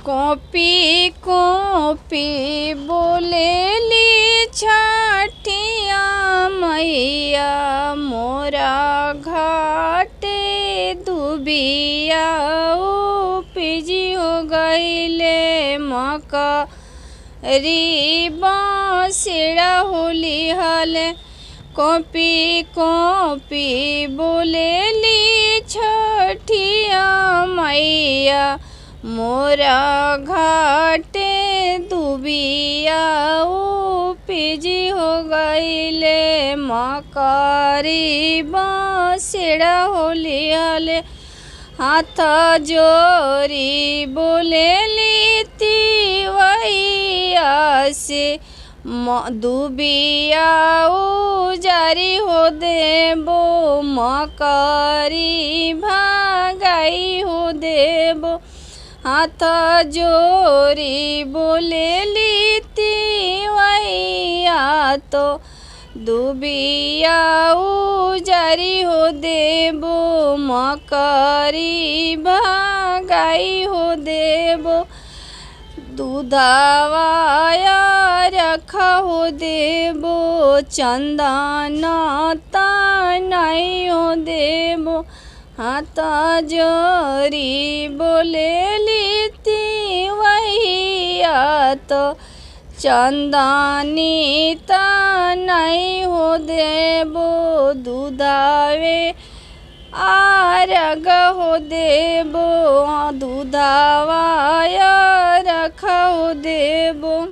Copy copy बोलेली छठिया मैया मोरा घाटे दुबिया उपजी हो गईले मका री बांसुरा होली हले। कॉपी कॉपी बोलेली छठिया मैया मोरा घाटे दुबिया उपजी हो गईले मकारी बांसुरा होली हले। हाथ जोरी बोलेली तिवैया से दुबिया उजारी हो देबो मकारी भागाई हो देबो। हाथ जोरी बोलेली तिवैया तो दुबिया उजारी हो देबो मकारी भागाई हो देबो। दूधवाया रखा हो देबो चंदन तानाई हो देबो। हाथ जोरी बोलेली तिवैया तो चंदनी तानाई हो देबो। दूधावे आरग हो देबो दूधवाया रखा हो देबो।